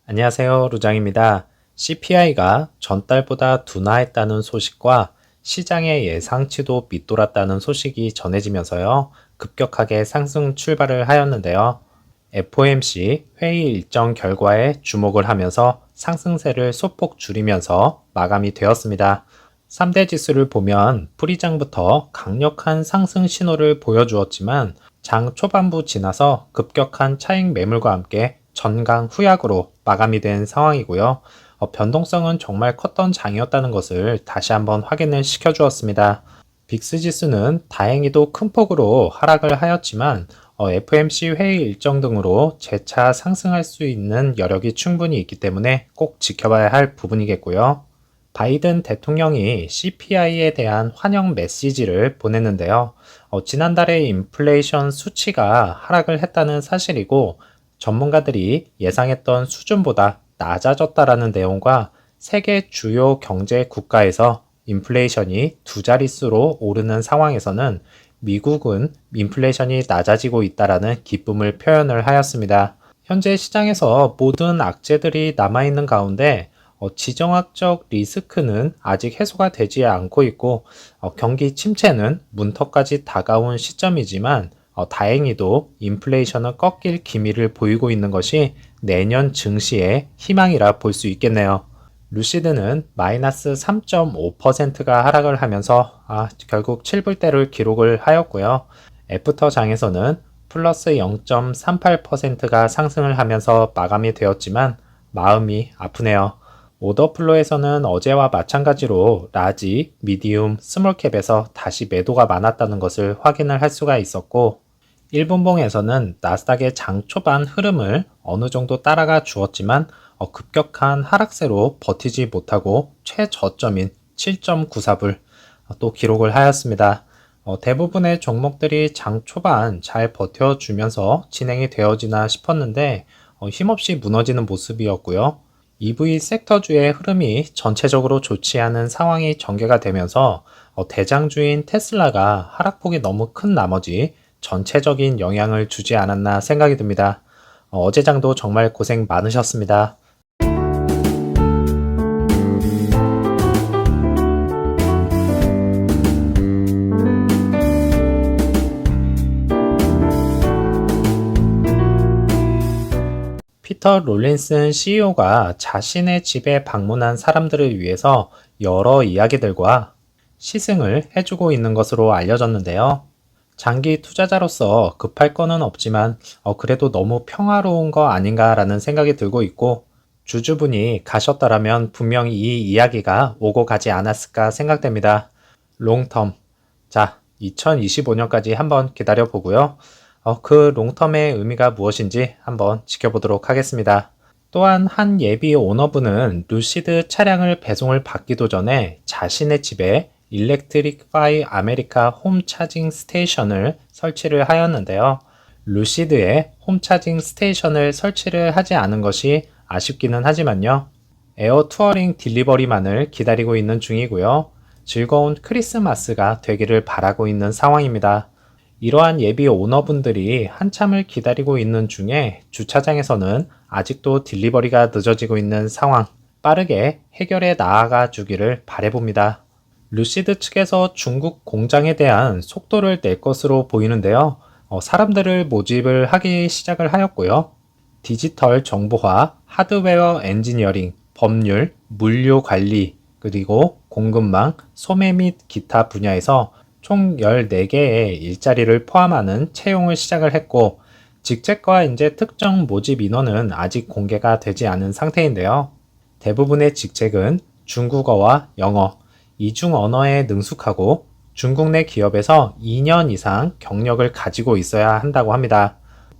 안녕하세요. 루장입니다. CPI가 전달보다 둔화했다는 소식과 시장의 예상치도 밑돌았다는 소식이 전해지면서요. 급격하게 상승 출발을 하였는데요. FOMC 회의 일정 결과에 주목을 하면서 상승세를 소폭 줄이면서 마감이 되었습니다. 3대 지수를 보면 프리장부터 강력한 상승 신호를 보여주었지만 장 초반부 지나서 급격한 차익 매물과 함께 전강 후약으로 마감이 된 상황이고요. 변동성은 정말 컸던 장이었다는 것을 다시 한번 확인을 시켜주었습니다. 빅스 지수는 다행히도 큰 폭으로 하락을 하였지만 FOMC 회의 일정 등으로 재차 상승할 수 있는 여력이 충분히 있기 때문에 꼭 지켜봐야 할 부분이겠고요. 바이든 대통령이 CPI에 대한 환영 메시지를 보냈는데요. 지난달에 인플레이션 수치가 하락을 했다는 사실이고 전문가들이 예상했던 수준보다 낮아졌다라는 내용과 세계 주요 경제 국가에서 인플레이션이 두 자릿수로 오르는 상황에서는 미국은 인플레이션이 낮아지고 있다라는 기쁨을 표현을 하였습니다. 현재 시장에서 모든 악재들이 남아있는 가운데 지정학적 리스크는 아직 해소가 되지 않고 있고 경기 침체는 문턱까지 다가온 시점이지만 다행히도 인플레이션은 꺾일 기미를 보이고 있는 것이 내년 증시의 희망이라 볼 수 있겠네요. 루시드는 마이너스 3.5%가 하락을 하면서 결국 7불대를 기록을 하였고요. 애프터 장에서는 플러스 0.38%가 상승을 하면서 마감이 되었지만 마음이 아프네요. 오더플로에서는 어제와 마찬가지로 라지, 미디움, 스몰캡에서 다시 매도가 많았다는 것을 확인을 할 수가 있었고 1분봉에서는 나스닥의 장 초반 흐름을 어느 정도 따라가 주었지만 급격한 하락세로 버티지 못하고 최저점인 7.94불 또 기록을 하였습니다. 대부분의 종목들이 장 초반 잘 버텨주면서 진행이 되어지나 싶었는데 힘없이 무너지는 모습이었고요. EV 섹터주의 흐름이 전체적으로 좋지 않은 상황이 전개가 되면서 대장주인 테슬라가 하락폭이 너무 큰 나머지 전체적인 영향을 주지 않았나 생각이 듭니다. 어제장도 정말 고생 많으셨습니다. 피터 롤린슨 CEO가 자신의 집에 방문한 사람들을 위해서 여러 이야기들과 시승을 해주고 있는 것으로 알려졌는데요. 장기 투자자로서 급할 거는 없지만 그래도 너무 평화로운 거 아닌가라는 생각이 들고 있고 주주분이 가셨다라면 분명히 이 이야기가 오고 가지 않았을까 생각됩니다. 롱텀. 자, 2025년까지 한번 기다려 보고요. 그 롱텀의 의미가 무엇인지 한번 지켜보도록 하겠습니다. 또한 한 예비 오너분은 루시드 차량을 배송을 받기도 전에 자신의 집에 일렉트릭파이 아메리카 홈 차징 스테이션을 설치를 하였는데요. 루시드에 홈 차징 스테이션을 설치를 하지 않은 것이 아쉽기는 하지만요. 에어 투어링 딜리버리만을 기다리고 있는 중이고요. 즐거운 크리스마스가 되기를 바라고 있는 상황입니다. 이러한 예비 오너분들이 한참을 기다리고 있는 중에 주차장에서는 아직도 딜리버리가 늦어지고 있는 상황, 빠르게 해결해 나아가 주기를 바라봅니다. 루시드 측에서 중국 공장에 대한 속도를 낼 것으로 보이는데요. 사람들을 모집을 하기 시작을 하였고요. 디지털 정보화, 하드웨어 엔지니어링, 법률, 물류 관리, 그리고 공급망, 소매 및 기타 분야에서 총 14개의 일자리를 포함하는 채용을 시작을 했고 직책과 이제 특정 모집 인원은 아직 공개가 되지 않은 상태인데요. 대부분의 직책은 중국어와 영어, 이중 언어에 능숙하고 중국 내 기업에서 2년 이상 경력을 가지고 있어야 한다고 합니다.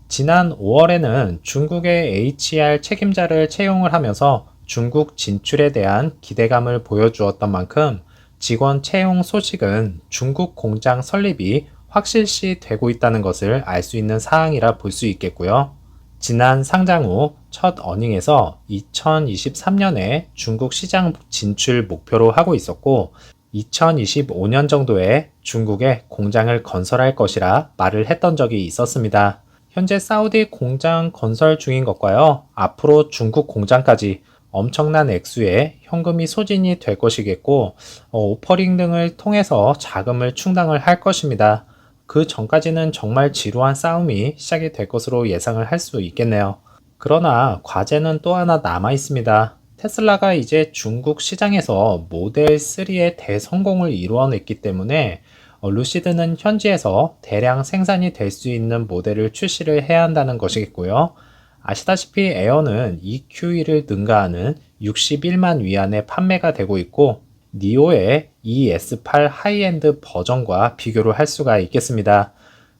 지난 5월에는 중국의 HR 책임자를 채용을 하면서 중국 진출에 대한 기대감을 보여주었던 만큼 직원 채용 소식은 중국 공장 설립이 확실시 되고 있다는 것을 알 수 있는 사항이라 볼 수 있겠고요. 지난 상장 후 첫 어닝에서 2023년에 중국 시장 진출 목표로 하고 있었고 2025년 정도에 중국에 공장을 건설할 것이라 말을 했던 적이 있었습니다. 현재 사우디 공장 건설 중인 것과요, 앞으로 중국 공장까지 엄청난 액수의 현금이 소진이 될 것이겠고, 오퍼링 등을 통해서 자금을 충당을 할 것입니다. 그 전까지는 정말 지루한 싸움이 시작이 될 것으로 예상을 할 수 있겠네요. 그러나 과제는 또 하나 남아 있습니다. 테슬라가 이제 중국 시장에서 모델 3의 대성공을 이루어냈기 때문에 루시드는 현지에서 대량 생산이 될 수 있는 모델을 출시를 해야 한다는 것이겠고요. 아시다시피 에어는 EQE를 능가하는 61만 위안에 판매가 되고 있고, 니오의 ES8 하이엔드 버전과 비교를 할 수가 있겠습니다.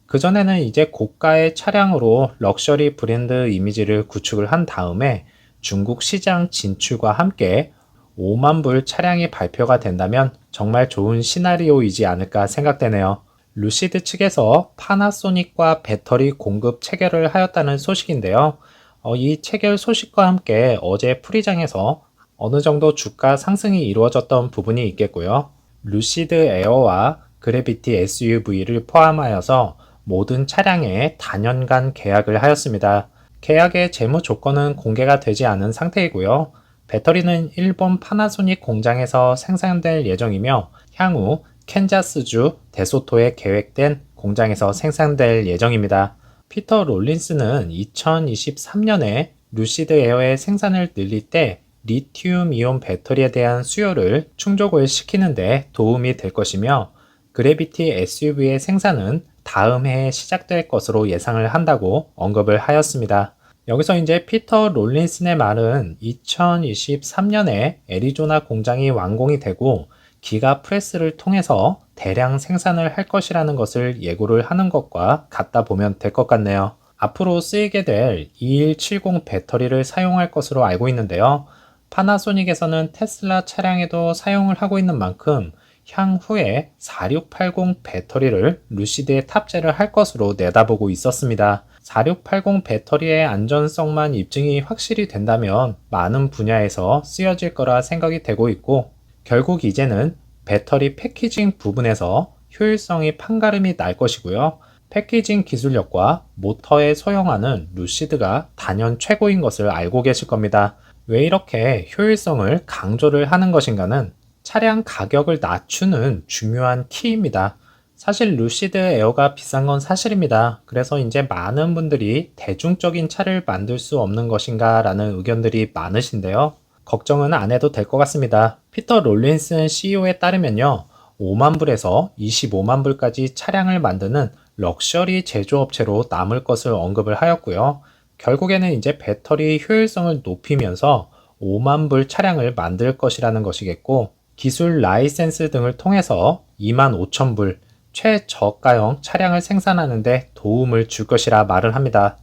그전에는 이제 고가의 차량으로 럭셔리 브랜드 이미지를 구축을 한 다음에 중국 시장 진출과 함께 5만 불 차량이 발표가 된다면 정말 좋은 시나리오이지 않을까 생각되네요. 루시드 측에서 파나소닉과 배터리 공급 체결을 하였다는 소식인데요. 이 체결 소식과 함께 어제 프리장에서 어느 정도 주가 상승이 이루어졌던 부분이 있겠고요. 루시드 에어와 그래비티 SUV를 포함하여서 모든 차량에 단연간 계약을 하였습니다. 계약의 재무 조건은 공개가 되지 않은 상태이고요. 배터리는 일본 파나소닉 공장에서 생산될 예정이며 향후 캔자스주 데소토에 계획된 공장에서 생산될 예정입니다. 피터 롤린스는 2023년에 루시드 에어의 생산을 늘릴 때 리튬 이온 배터리에 대한 수요를 충족을 시키는데 도움이 될 것이며, 그래비티 SUV의 생산은 다음 해에 시작될 것으로 예상을 한다고 언급을 하였습니다. 여기서 이제 피터 롤린슨의 말은 2023년에 애리조나 공장이 완공이 되고 기가 프레스를 통해서 대량 생산을 할 것이라는 것을 예고를 하는 것과 같다 보면 될 것 같네요. 앞으로 쓰이게 될 2170 배터리를 사용할 것으로 알고 있는데요. 파나소닉에서는 테슬라 차량에도 사용을 하고 있는 만큼 향후에 4680 배터리를 루시드에 탑재를 할 것으로 내다보고 있었습니다. 4680 배터리의 안전성만 입증이 확실히 된다면 많은 분야에서 쓰여질 거라 생각이 되고 있고, 결국 이제는 배터리 패키징 부분에서 효율성이 판가름이 날 것이고요. 패키징 기술력과 모터에 소형화는 루시드가 단연 최고인 것을 알고 계실 겁니다. 왜 이렇게 효율성을 강조를 하는 것인가는 차량 가격을 낮추는 중요한 키입니다. 사실 루시드 에어가 비싼 건 사실입니다. 그래서 이제 많은 분들이 대중적인 차를 만들 수 없는 것인가 라는 의견들이 많으신데요. 걱정은 안 해도 될 것 같습니다. 피터 롤린슨 CEO에 따르면요, 5만 불에서 25만 불까지 차량을 만드는 럭셔리 제조업체로 남을 것을 언급을 하였고요. 결국에는 이제 배터리 효율성을 높이면서 5만 불 차량을 만들 것이라는 것이겠고, 기술 라이센스 등을 통해서 2만 5천 불 최저가형 차량을 생산하는 데 도움을 줄 것이라 말을 합니다.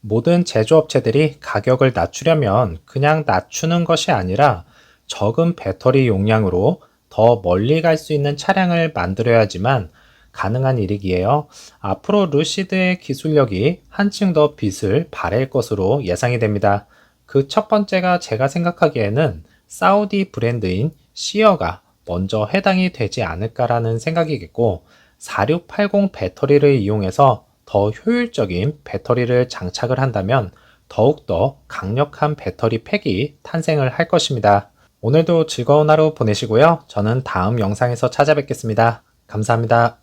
모든 제조업체들이 가격을 낮추려면 그냥 낮추는 것이 아니라 적은 배터리 용량으로 더 멀리 갈 수 있는 차량을 만들어야지만 가능한 일이기에요. 앞으로 루시드의 기술력이 한층 더 빛을 발할 것으로 예상이 됩니다. 그 첫 번째가 제가 생각하기에는 사우디 브랜드인 시어가 먼저 해당이 되지 않을까라는 생각이겠고, 4680 배터리를 이용해서 더 효율적인 배터리를 장착을 한다면 더욱더 강력한 배터리 팩이 탄생을 할 것입니다. 오늘도 즐거운 하루 보내시고요. 저는 다음 영상에서 찾아뵙겠습니다. 감사합니다.